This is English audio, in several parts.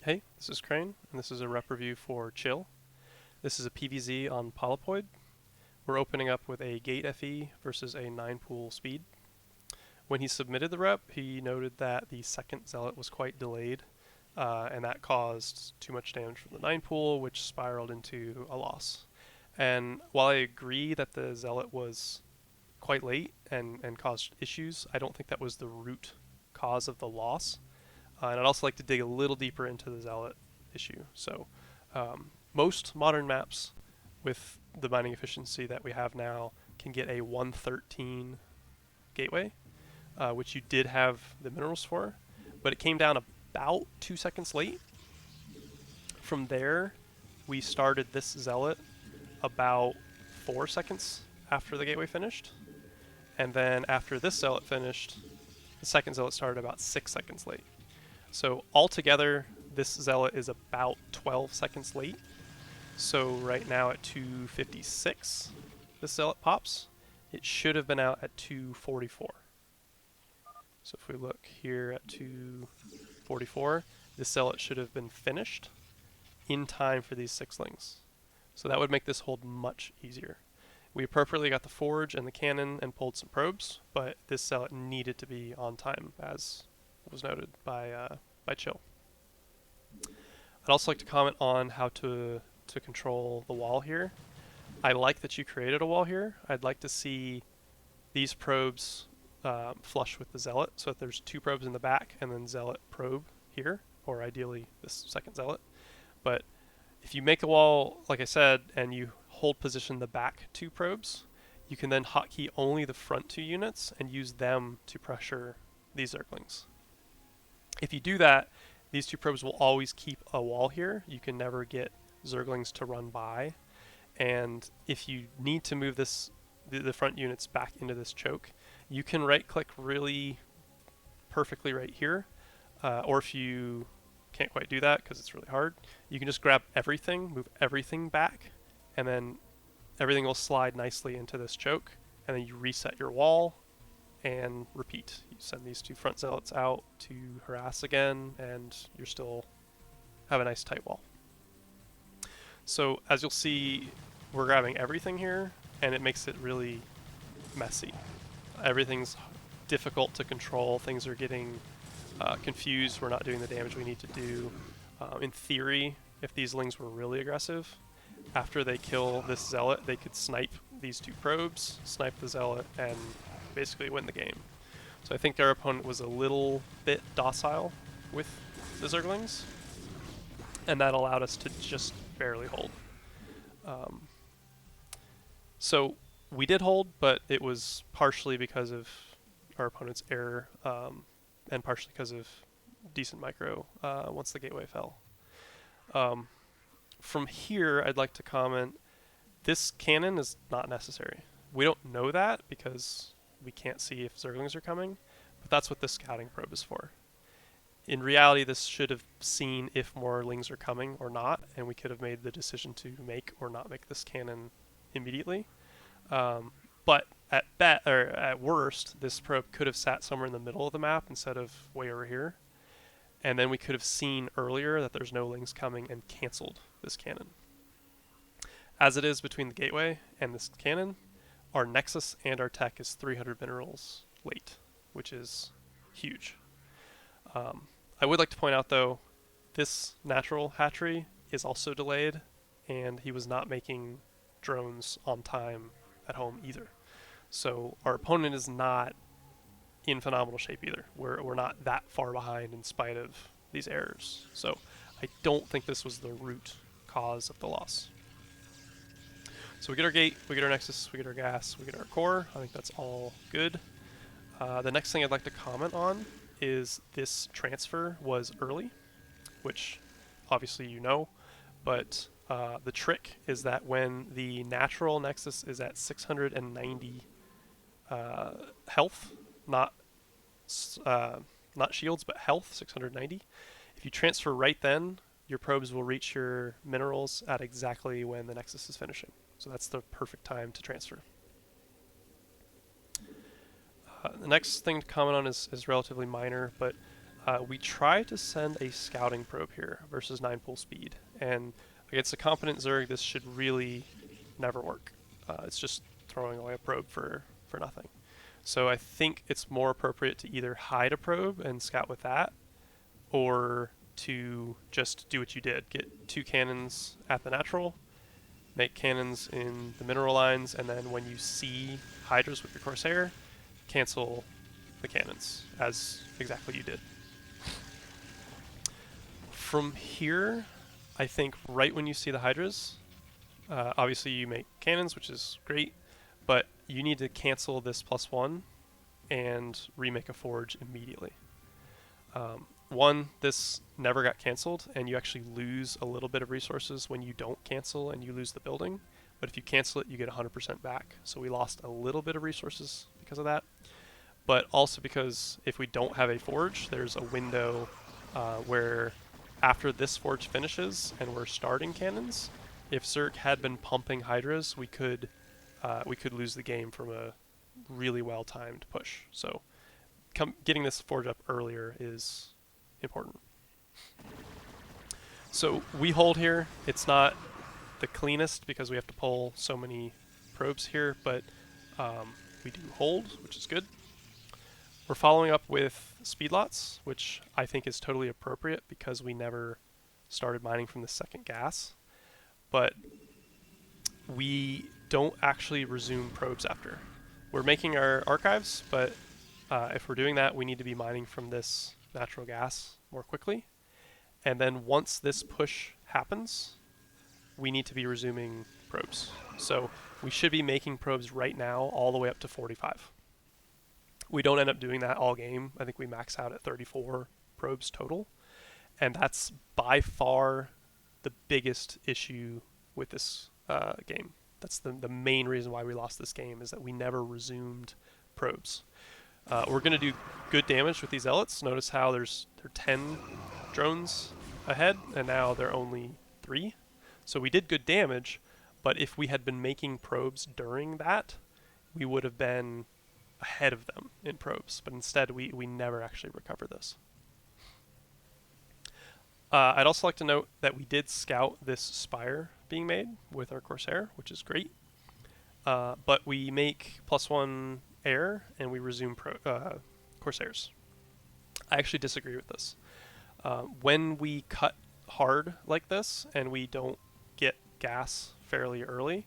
Hey, this is Crane, and this is a rep review for Chill. This is a PvZ on Polypoid. We're opening up with a GateFE versus a 9-pool speed. When he submitted the rep, he noted that the second Zealot was quite delayed, and that caused too much damage from the 9-pool, which spiraled into a loss. And while I agree that the Zealot was quite late and caused issues, I don't think that was the root cause of the loss. And I'd also like to dig a little deeper into the Zealot issue. So most modern maps with the mining efficiency that we have now can get a 113 gateway, which you did have the minerals for, but it came down about 2 seconds late. From there, we started this Zealot about 4 seconds after the gateway finished. And then after this Zealot finished, the second Zealot started about 6 seconds late. So altogether, this Zealot is about 12 seconds late. So right now at 2:56, this Zealot pops. It should have been out at 2:44. So if we look here at 2:44, this Zealot should have been finished in time for these 6lings. So that would make this hold much easier. We appropriately got the forge and the cannon and pulled some probes, but this Zealot needed to be on time, as was noted by Chill. I'd also like to comment on how to control the wall here. I like that you created a wall here. I'd like to see these probes flush with the Zealot, so that there's 2 probes in the back and then Zealot probe here, or ideally this second Zealot. But if you make a wall, like I said, and you hold position the back 2 probes, you can then hotkey only the front 2 units and use them to pressure these Zerglings. If you do that, these 2 probes will always keep a wall here. You can never get Zerglings to run by. And if you need to move the front units back into this choke, you can right-click really perfectly right here. Or if you can't quite do that because it's really hard, you can just grab everything, move everything back, and then everything will slide nicely into this choke. And then you reset your wall and repeat. You send these 2 front Zealots out to harass again, and you still have a nice tight wall. So as you'll see, we're grabbing everything here, and it makes it really messy. Everything's difficult to control. Things are getting confused. We're not doing the damage we need to do. In theory, if these lings were really aggressive, after they kill this Zealot, they could snipe these 2 probes, snipe the Zealot, and basically win the game. So I think our opponent was a little bit docile with the Zerglings, and that allowed us to just barely hold. So we did hold, but it was partially because of our opponent's error, and partially because of decent micro once the gateway fell. From here, I'd like to comment, this cannon is not necessary. We don't know that because we can't see if Zerglings are coming, but that's what this scouting probe is for. In reality, this should have seen if more lings are coming or not, and we could have made the decision to make or not make this cannon immediately. But at worst, this probe could have sat somewhere in the middle of the map instead of way over here, and then we could have seen earlier that there's no lings coming and canceled this cannon. As it is between the gateway and this cannon, our Nexus and our tech is 300 minerals late, which is huge. I would like to point out, though, this natural hatchery is also delayed, and he was not making drones on time at home either. So our opponent is not in phenomenal shape either. We're not that far behind in spite of these errors. So I don't think this was the root cause of the loss. So we get our gate, we get our Nexus, we get our gas, we get our core. I think that's all good. The next thing I'd like to comment on is this transfer was early, which obviously you know, but the trick is that when the natural Nexus is at 690 health, not shields, but health, 690, if you transfer right then, your probes will reach your minerals at exactly when the Nexus is finishing. So that's the perfect time to transfer. The next thing to comment on is relatively minor, but We try to send a scouting probe here versus 9 pool speed, and against a competent Zerg, this should really never work. It's just throwing away a probe for nothing. So I think it's more appropriate to either hide a probe and scout with that, or to just do what you did. Get 2 cannons at the natural, make cannons in the mineral lines, and then when you see Hydras with your Corsair, cancel the cannons, as exactly you did. From here, I think right when you see the Hydras, obviously you make cannons, which is great, but you need to cancel this +1 and remake a forge immediately. One, this never got canceled, and you actually lose a little bit of resources when you don't cancel and you lose the building. But if you cancel it, you get 100% back. So we lost a little bit of resources because of that. But also because if we don't have a forge, there's a window where after this forge finishes and we're starting cannons, if Zerg had been pumping Hydras, we could lose the game from a really well-timed push. So getting this forge up earlier is important. So we hold here. It's not the cleanest because we have to pull so many probes here, but we do hold, which is good. We're following up with speedlots, which I think is totally appropriate because we never started mining from the second gas. But we don't actually resume probes after. We're making our archives, but if we're doing that, we need to be mining from this natural gas more quickly. And then once this push happens, we need to be resuming probes. So we should be making probes right now all the way up to 45. We don't end up doing that all game. I think we max out at 34 probes total. And that's by far the biggest issue with this game. That's the main reason why we lost this game, is that we never resumed probes. We're going to do good damage with these Zealots. Notice how they're 10 drones ahead, and now they're only 3. So we did good damage, but if we had been making probes during that, we would have been ahead of them in probes. But instead, we never actually recover this. I'd also like to note that we did scout this spire being made with our Corsair, which is great. But we make +1 air and we resume Corsairs. I actually disagree with this. When we cut hard like this and we don't get gas fairly early,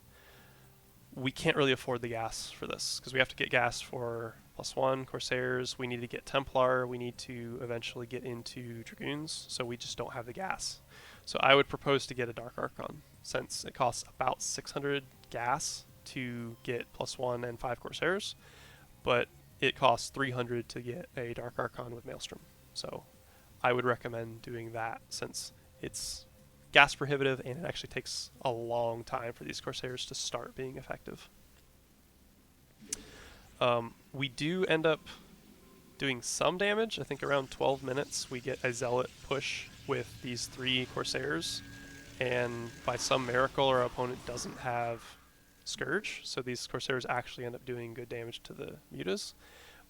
we can't really afford the gas for this because we have to get gas for +1 Corsairs. We need to get Templar. We need to eventually get into Dragoons, so we just don't have the gas. So I would propose to get a Dark Archon, since it costs about 600 gas to get +1 and 5 Corsairs, but it costs 300 to get a Dark Archon with Maelstrom. So I would recommend doing that, since it's gas prohibitive and it actually takes a long time for these Corsairs to start being effective. We do end up doing some damage. I think around 12 minutes we get a Zealot push with these 3 Corsairs, and by some miracle our opponent doesn't have Scourge, so these Corsairs actually end up doing good damage to the Mutas,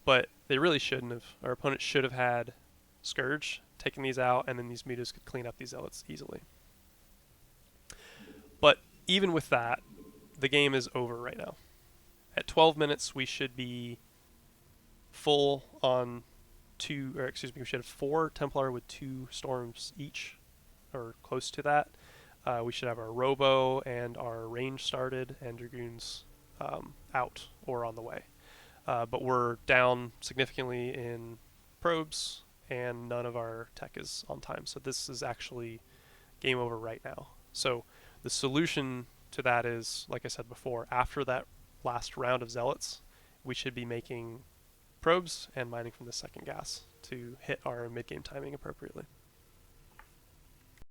but they really shouldn't have. Our opponent should have had Scourge, taken these out, and then these Mutas could clean up these Zealots easily. But even with that, the game is over right now. At 12 minutes, we should be full on we should have 4 Templar with 2 Storms each, or close to that. We should have our Robo and our range started, and Dragoons out or on the way. But we're down significantly in probes, and none of our tech is on time. So this is actually game over right now. So the solution to that is, like I said before, after that last round of Zealots, we should be making probes and mining from the second gas to hit our mid-game timing appropriately.